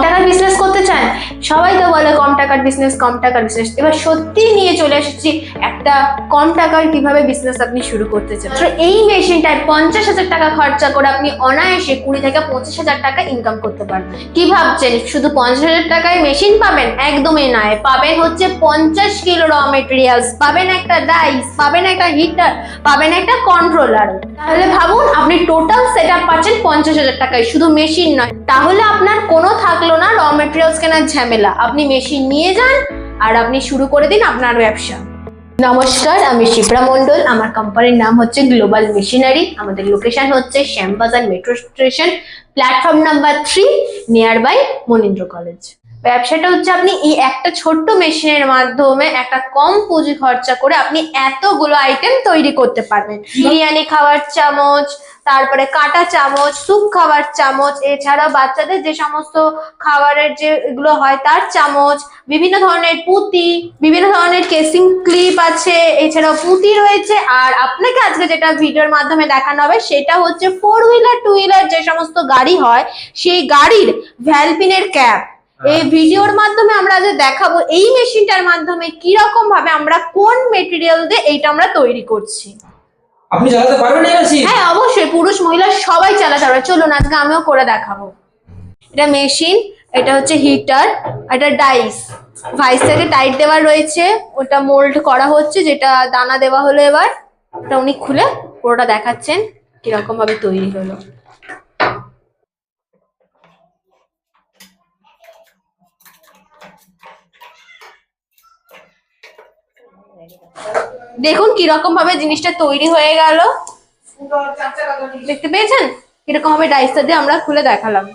টাকার বিজনেস করতে চান? সবাই তো বলে কম টাকার বিজনেস, কম টাকার বিজনেস। এবার সত্যি নিয়ে চলে এসেছি একটা কম টাকার কিভাবে বিজনেস আপনি শুরু করতে চান। এই মেশিনটায় 50,000 টাকা খরচা করে আপনি অনায়াসে 20 থেকে 25,000 টাকা ইনকাম করতে পারবেন। কি ভাবছেন শুধু 50,000 টাকায় মেশিন পাবেন? একদমই নয়, পাবেন হচ্ছে 50 কিলো র মেটেরিয়ালস, পাবেন একটা ডাইস, পাবেন একটা হিটার, পাবেন একটা কন্ট্রোলার। তাহলে ভাবুন আপনি টোটাল সেটআপ পাচ্ছেন 50,000 টাকায়, শুধু মেশিন নয়। তাহলে আপনার কোনো থাকলো না র মেটেরিয়ালস কেনার ঝামেলা। আপনি মেশিন নিয়ে যান আর আপনি শুরু করে দিন আপনার ব্যবসা। নমস্কার, আমি শিপ্রা মন্ডল। আমার কোম্পানির নাম হচ্ছে গ্লোবাল মেশিনারি। আমাদের লোকেশন হচ্ছে Shyambazar metro station, platform number 3, near by Manindra college. ব্যবসাটা হচ্ছে আপনি এই একটা ছোট্ট মেশিনের মাধ্যমে একটা কম পুঁজি খরচা করে আপনি এতগুলো আইটেম তৈরি করতে পারবেন। বিরিয়ানি খাওয়ার চামচ, তারপরে কাটা চামচ, স্যুপ খাওয়ার চামচ, এছাড়া বাচ্চাদের যে সমস্ত খাবারের যেগুলো হয় তার চামচ, বিভিন্ন ধরনের পুঁতি, বিভিন্ন ধরনের কেসিং ক্লিপ আছে, এছাড়াও পুঁতি রয়েছে। আর আপনাকে আজকে যেটা ভিডিওর মাধ্যমে দেখানো হবে সেটা হচ্ছে 4 হুইলার 2 হুইলার যে সমস্ত গাড়ি হয় সেই গাড়ির ভ্যালপিনের ক্যাপ। এই ভিডিওর মাধ্যমে আমরা যে দেখাবো এই মেশিনটার মাধ্যমে কি রকম ভাবে আমরা কোন মেটেরিয়াল দিয়ে এইটা আমরা তৈরি করছি। আপনি চালাতে পারবেন এই মেশিন? হ্যাঁ অবশ্যই, পুরুষ মহিলা সবাই চালাতে পারবে। চলুন আজকে আমিও করে দেখাবো। এটা মেশিন, এটা হচ্ছে হিটার, এটা ডাইস, ভাইস থেকে টাইট দেওয়া রয়েছে, ওটা মোল্ড করা হচ্ছে, যেটা দানা দেওয়া হলো। এবার ওটা উনি খুলে পুরোটা দেখাচ্ছেন কিরকম ভাবে তৈরি হলো। দেখুন কিরকম ভাবে জিনিসটা তৈরি হয়ে গেল, দেখতে পেয়েছেন? কিরকম ভাবে ডাইসটা দিয়ে আমরা খুলে দেখালাম।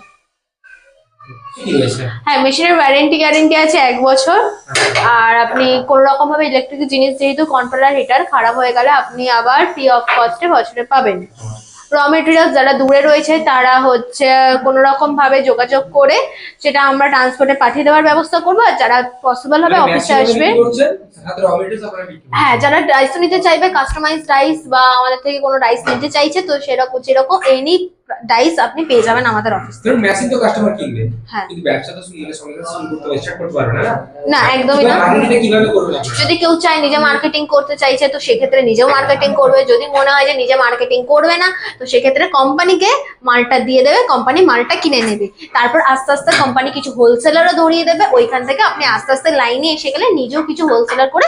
হ্যাঁ, মেশিনের গ্যারেন্টি আছে 1 বছর। আর আপনি কোন রকম ভাবে ইলেকট্রিক জিনিস, যেহেতু কন্ট্রোলার হিটার খারাপ হয়ে গেলে আপনি আবার ফ্রি অফ কস্টে বছরে পাবেন। র মেটেরিয়ালস যারা দূরে রয়েছে তারা হচ্ছে কোন রকম ভাবে যোগাযোগ করে সেটা আমরা ট্রান্সপোর্টে পাঠিয়ে দেওয়ার ব্যবস্থা করবো। আর যারা পসিবল হবে অফিসে আসবে। হ্যাঁ, যারা রাইস নিতে চাইবে, কাস্টমাইজ রাইস বা আমাদের থেকে কোনো রাইস নিতে চাইছে, তো সেরকম এনি ডাইস আপনি পেয়ে যাবেন আমাদের অফিস থেকে। মেশিন তো কাস্টমার কিনবে, হ্যাঁ, কিন্তু ব্যবসা তো সঙ্গে শুরু করতে স্টার্ট করতে পারবে না। না একদমই না। মার্কেটিংটা কিভাবে করবে? যদি কেউ চায় নিজে মার্কেটিং করতে চাইছে তো সেক্ষেত্রে নিজেও মার্কেটিং করবে। যদি মনে হয় যে নিজে মার্কেটিং করবে না তো সেক্ষেত্রে কোম্পানিকে মালটা দিয়ে দেবে, কোম্পানি মালটা কিনে নেবে। তারপর আস্তে আস্তে কোম্পানি কিছু হোলসেলারও ধরিয়ে দেবে। ওইখান থেকে আপনি আস্তে আস্তে লাইনে এসে গেলে নিজেও কিছু হোলসেলার করে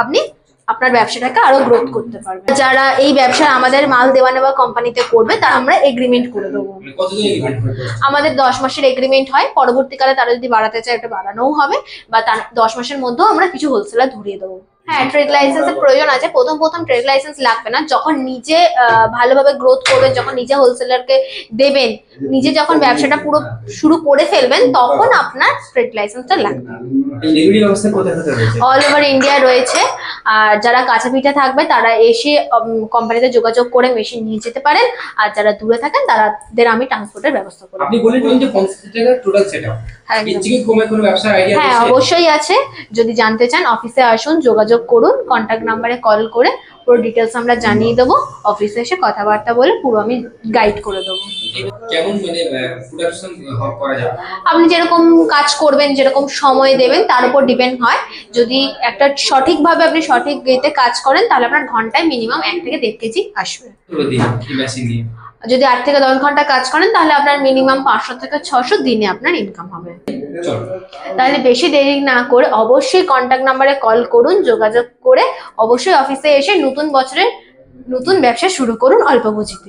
আপনি আপনার ব্যবসাটাকে আরো গ্রোথ করতে পারবেন। যারা এই ব্যবসা আমাদের মাল দেওয়া নেওয়া কোম্পানিতে করবে তারা আমরা এগ্রিমেন্ট করে দেবো। আমাদের 10 মাসের এগ্রিমেন্ট হয়। পরবর্তীকালে তারা যদি বাড়াতে চায় এটা বাড়ানোও হবে, বা তার 10 মাসের মধ্যেও আমরা কিছু হোলসেলার ধরিয়ে দেবো। হ্যাঁ, ট্রেড লাইসেন্সের প্রয়োজন আছে। প্রথম ট্রেড লাইসেন্স লাগবে না। যখন নিজে ভালোভাবে গ্রোথ করবেন, যখন নিজে হোলসেলারকে দেবেন, নিজে যখন ব্যবসাটা পুরো শুরু করে ফেলবেন, তখন আপনার ট্রেড লাইসেন্সটা লাগবে। অল ওভার ইন্ডিয়া রয়েছে। আর যারা কাছাপিঠা থাকবে তারা এসে কোম্পানিতে যোগাযোগ করে মেশিন নিয়ে যেতে পারেন। আর যারা দূরে থাকেন তাদের আমি ট্রান্সপোর্টের ব্যবস্থা করব। আপনি বলেন যে 50 টাকা টোটাল সেটআপ, এর থেকে কমে কোনো ব্যবসার আইডিয়া আছে? হ্যাঁ অবশ্যই আছে। যদি জানতে চান অফিসে আসুন, যোগাযোগ করুন, কন্ট্যাক্ট নাম্বারে কল করে পুরো ডিটেলস আমরা জানিয়ে দেবো। অফিসে এসে কথাবার্তা বলে পুরো আমি গাইড করে দেবো। কেমন মানে প্রোডাকশন করা যাবে? আপনি যেরকম কাজ করবেন, যেরকম সময় দেবেন তার উপর ডিপেন্ড হয়। যদি একটা সঠিকভাবে আপনি সঠিক গেতে কাজ করেন তাহলে আপনার ঘন্টায় মিনিমাম 1 থেকে 1.5 কেজি আসবে। যদি 8 থেকে 10 ঘন্টা কাজ করেন তাহলে আপনার মিনিমাম 500 থেকে 600 দিনে আপনার ইনকাম হবে। তাহলে বেশি দেরি না করে অবশ্যই কন্ট্যাক্ট নাম্বারে কল করুন, যোগাযোগ করে অবশ্যই অফিসে এসে নতুন বছরে নতুন ব্যবসা শুরু করুন অল্প পুঁজিতে।